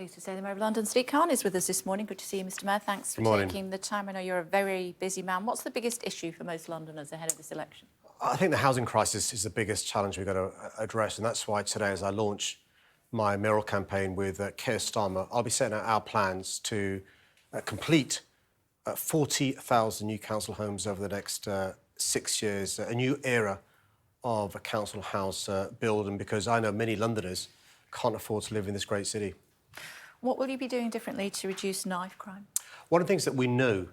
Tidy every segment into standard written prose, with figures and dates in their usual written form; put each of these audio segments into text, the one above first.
Pleased to say the Mayor of London, Sadiq Khan, is with us this morning. Good to see you, Mr Mayor. Thanks for taking the time. I know you're a very busy man. What's the biggest issue for most Londoners ahead of this election? I think the housing crisis is the biggest challenge we've got to address, and that's why today, as I launch my mayoral campaign with Keir Starmer, I'll be setting out our plans to complete 40,000 new council homes over the next 6 years, a new era of a council house build, and because I know many Londoners can't afford to live in this great city. What will you be doing differently to reduce knife crime? One of the things that we know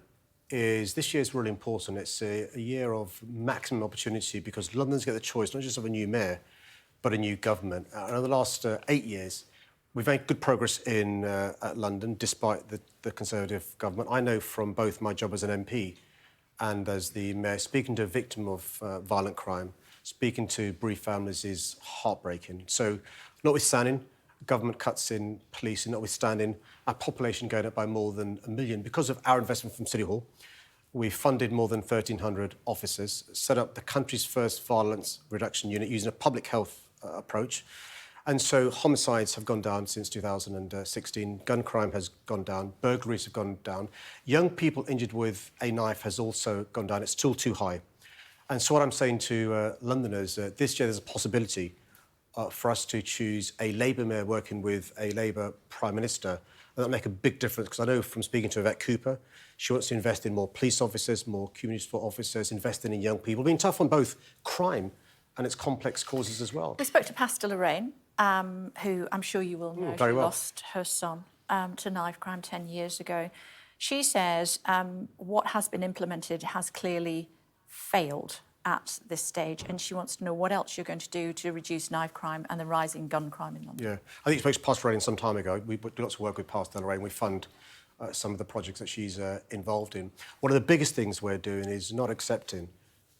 is this year is really important. It's a year of maximum opportunity because Londoners get the choice not just of a new mayor, but a new government. And over the last 8 years, we've made good progress in London, despite the Conservative government. I know from both my job as an MP and as the mayor, speaking to a victim of violent crime, speaking to bereaved families is heartbreaking. So, notwithstanding government cuts in police, and notwithstanding our population going up by more than 1 million, because of our investment from City Hall, we funded more than 1,300 officers, set up the country's first violence reduction unit using a public health approach. And so homicides have gone down since 2016, gun crime has gone down, burglaries have gone down. Young people injured with a knife has also gone down. It's still too high. And so what I'm saying to Londoners, this year there's a possibility for us to choose a Labour mayor working with a Labour Prime Minister, and that'll make a big difference, because I know from speaking to Yvette Cooper, she wants to invest in more police officers, more community support officers, investing in young people, being tough on both crime and its complex causes as well. We spoke to Pastor Lorraine, who I'm sure you will know, she lost her son to knife crime 10 years ago. She says what has been implemented has clearly failed at this stage, and she wants to know what else you're going to do to reduce knife crime and the rising gun crime in London. Yeah, I think you spoke to Pastor Lorraine some time ago. We do lots of work with Pastor Lorraine. We fund some of the projects that she's involved in. One of the biggest things we're doing is not accepting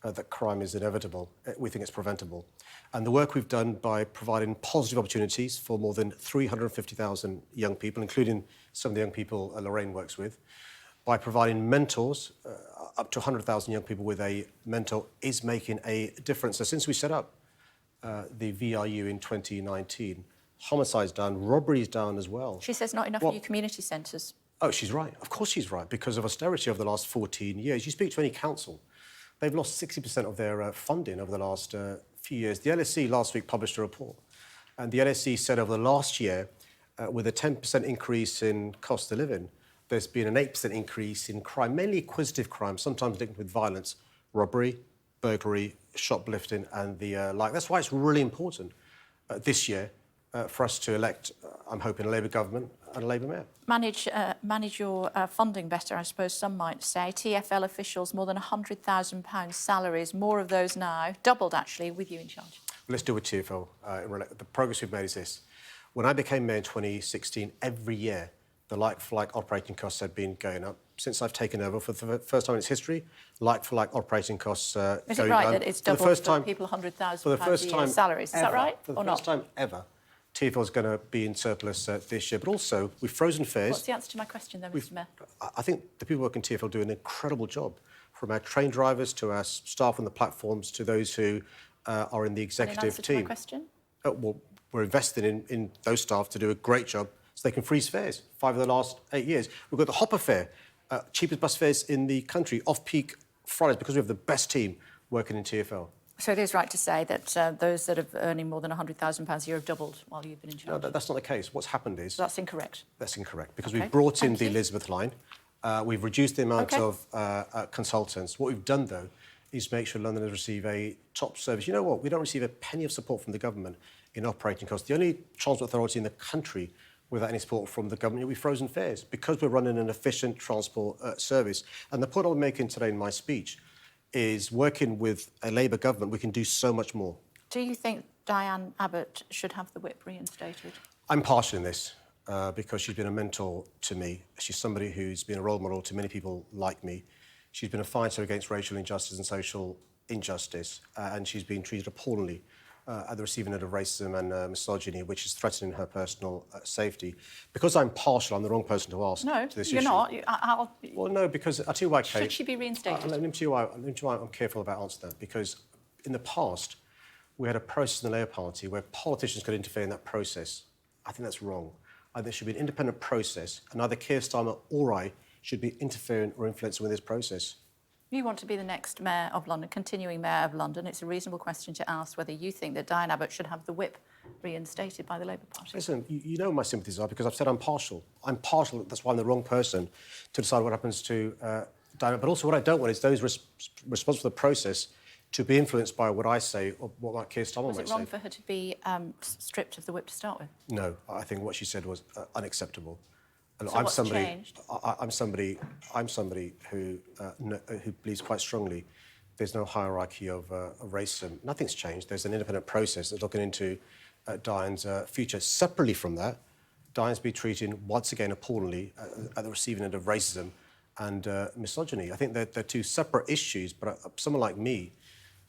that crime is inevitable. We think it's preventable. And the work we've done by providing positive opportunities for more than 350,000 young people, including some of the young people Lorraine works with, by providing mentors, up to 100,000 young people with a mentor, is making a difference. So since we set up the VRU in 2019, homicide's down, robbery's down as well. She says not enough new community centres. Oh, she's right. Of course she's right, because of austerity over the last 14 years. You speak to any council, they've lost 60% of their funding over the last few years. The LSE last week published a report, and the LSE said over the last year, with a 10% increase in cost of living, there's been an 8% increase in crime, mainly acquisitive crime, sometimes linked with violence, robbery, burglary, shoplifting, and the like. That's why it's really important this year for us to elect, I'm hoping, a Labour government and a Labour mayor. Manage your funding better, I suppose some might say. TfL officials, more than £100,000 salaries, more of those now, doubled actually, with you in charge. Well, let's do with TfL. The progress we've made is this. When I became mayor in 2016, every year, the like-for-like operating costs had been going up. Since I've taken over, for the first time in its history, like-for-like operating costs going down. Is it right that it's doubled for people £100,000 a year salaries? Is that right, or not? For the first time ever, TfL is going to be in surplus this year. But also, we've frozen fares. What's the answer to my question, then, Mr Mayor? I think the people working in TfL do an incredible job, from our train drivers to our staff on the platforms to those who are in the executive answer team. To my question? Well, we're investing in those staff to do a great job, so they can freeze fares. 5 of the last 8 years. We've got the Hopper fare, cheapest bus fares in the country, off-peak Fridays, because we have the best team working in TfL. So it is right to say that those that are earning more than £100,000 a year have doubled while you've been in charge? No, that's not the case. What's happened is... So that's incorrect? That's incorrect, because we've brought in the Elizabeth line. We've reduced the amount of consultants. What we've done, though, is make sure Londoners receive a top service. You know what? We don't receive a penny of support from the government in operating costs. The only transport authority in the country without any support from the government, we've frozen fares because we're running an efficient transport service. And the point I'm making today in my speech is working with a Labour government, we can do so much more. Do you think Diane Abbott should have the whip reinstated? I'm partial in this because she's been a mentor to me. She's somebody who's been a role model to many people like me. She's been a fighter against racial injustice and social injustice, and she's been treated appallingly at the receiving end of racism and misogyny, which is threatening her personal safety. Because I'm partial, I'm the wrong person to ask to this issue. No, you're not. Well, no, because I'll tell you why, Kate. Should she be reinstated? Let me tell you why I'm careful about answering that. Because in the past, we had a process in the Labour Party where politicians could interfere in that process. I think that's wrong. there should be an independent process, and either Keir Starmer or I should be interfering or influencing with this process. You want to be the next mayor of London, continuing mayor of London. It's a reasonable question to ask whether you think that Diane Abbott should have the whip reinstated by the Labour Party. Listen, you know what my sympathies are because I've said I'm partial. I'm partial, that's why I'm the wrong person to decide what happens to Diane. But also what I don't want is those responsible for the process to be influenced by what I say or what Keir Starmer might say. Was it wrong for her to be stripped of the whip to start with? No, I think what she said was unacceptable. And So what's changed? I'm somebody who believes quite strongly there's no hierarchy of racism. Nothing's changed. There's an independent process that's looking into Diane's future. Separately from that, Diane's been treated once again appallingly at the receiving end of racism and misogyny. I think they're two separate issues, but someone like me,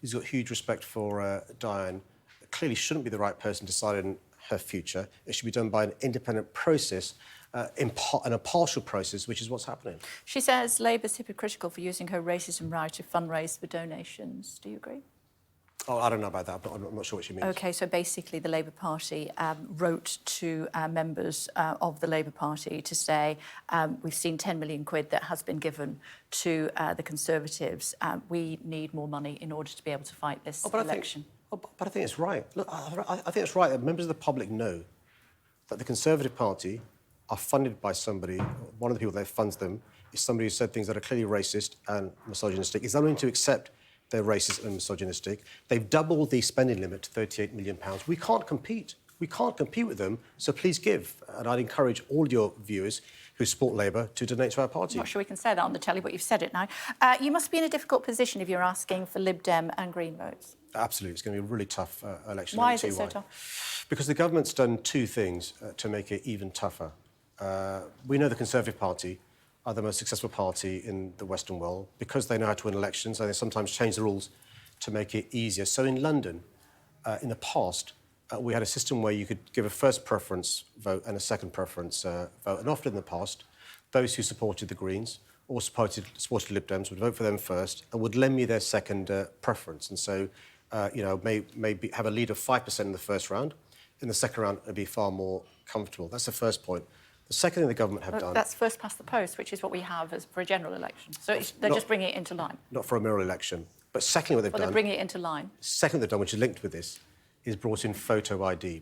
who's got huge respect for Diane, clearly shouldn't be the right person deciding her future. It should be done by an independent process, an impartial process, which is what's happening. She says Labour's hypocritical for using her racism right to fundraise for donations. Do you agree? Oh, I don't know about that, but I'm not sure what she means. OK, so basically the Labour Party wrote to members of the Labour Party to say, we've seen 10 million quid that has been given to the Conservatives. We need more money in order to be able to fight this election. But I think it's right. Look, I think it's right that members of the public know that the Conservative Party are funded by somebody, one of the people that funds them is somebody who said things that are clearly racist and misogynistic. Is unwilling to accept they're racist and misogynistic. They've doubled the spending limit to £38 million. We can't compete. We can't compete with them, so please give. And I'd encourage all your viewers who support Labour to donate to our party. I'm not sure we can say that on the telly, but you've said it now. You must be in a difficult position if you're asking for Lib Dem and Green votes. Absolutely. It's going to be a really tough election. Why is it so tough? Because the government's done two things to make it even tougher. We know the Conservative Party are the most successful party in the Western world because they know how to win elections and they sometimes change the rules to make it easier. So in London, in the past, we had a system where you could give a first preference vote and a second preference vote. And often in the past, those who supported the Greens or supported Lib Dems would vote for them first and would lend me their second preference. And so, maybe have a lead of 5% in the first round. In the second round, it'd be far more comfortable. That's the first point. The second thing the government have done... That's first past the post, which is what we have for a general election. So they're just bringing it into line. Not for a mayoral election. But secondly, what they've done... They're bringing it into line. Second, they've done, which is linked with this, is brought in photo ID.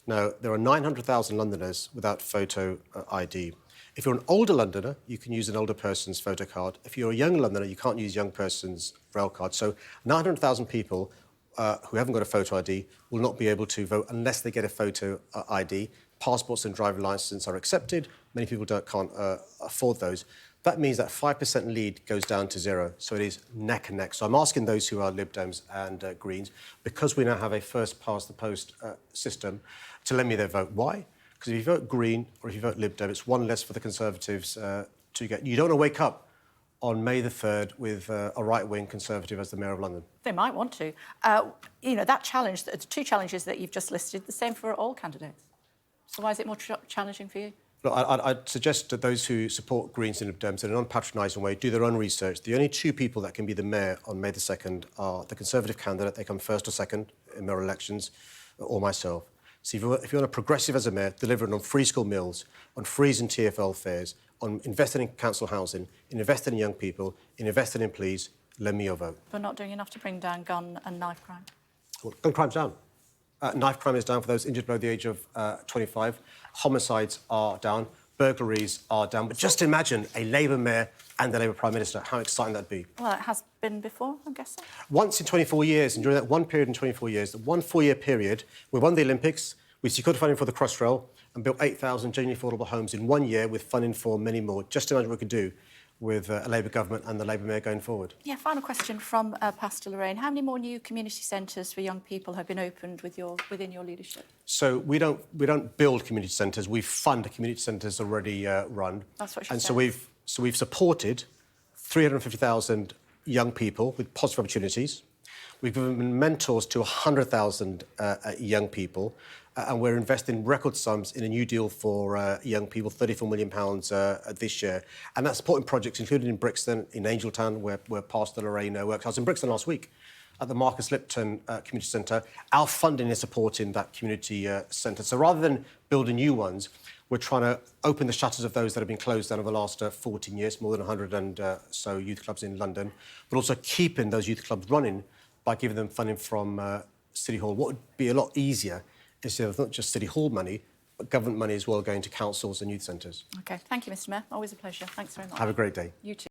Now, there are 900,000 Londoners without photo ID. If you're an older Londoner, you can use an older person's photo card. If you're a young Londoner, you can't use young person's rail card. So 900,000 people who haven't got a photo ID will not be able to vote unless they get a photo ID. Passports and driving licence are accepted. Many people can't afford those. That means that 5% lead goes down to zero. So it is neck and neck. So I'm asking those who are Lib Dems and Greens, because we now have a first-past-the-post system, to lend me their vote. Why? Because if you vote Green or if you vote Lib Dem, it's one less for the Conservatives to get. You don't want to wake up on May the 3rd with a right-wing Conservative as the Mayor of London. They might want to. That challenge, the two challenges that you've just listed, the same for all candidates. So why is it more challenging for you? Look, I'd suggest that those who support Greens and Lib Dems in an unpatronising way do their own research. The only two people that can be the mayor on May the 2nd are the Conservative candidate, they come first or second in mayoral elections, or myself. So if you want a progressive as a mayor, delivering on free school meals, on freezing TfL fares, on investing in council housing, in investing in young people, in investing in police, lend me your vote. We're not doing enough to bring down gun and knife crime. Well, gun crime's down. Knife crime is down for those injured below the age of 25. Homicides are down. Burglaries are down. But just imagine a Labour mayor and a Labour Prime Minister. How exciting that'd be. Well, it has been before, I'm guessing. Once in 24 years, and during that one period in 24 years, the 1 4-year period, we won the Olympics, we secured funding for the Crossrail and built 8,000 genuinely affordable homes in 1 year with funding for many more. Just imagine what we could do with a Labour government and the Labour mayor going forward. Yeah, final question from Pastor Lorraine. How many more new community centres for young people have been opened within your leadership? So we don't build community centres. We fund community centres already run. That's what she said. And so we've supported 350,000 young people with positive opportunities. We've given mentors to 100,000 young people. And we're investing record sums in a new deal for young people, £34 million this year. And that's supporting projects including in Brixton, in Angeltown, where Pastor Lorraine works. I was in Brixton last week at the Marcus Lipton Community Centre. Our funding is supporting that community centre. So rather than building new ones, We're trying to open the shutters of those that have been closed down over the last 14 years, more than 100 and so youth clubs in London, but also keeping those youth clubs running by giving them funding from City Hall. What would be a lot easier is if not just City Hall money, but government money as well going to councils and youth centres. OK, thank you, Mr Mayor. Always a pleasure. Thanks very much. Have a great day. You too.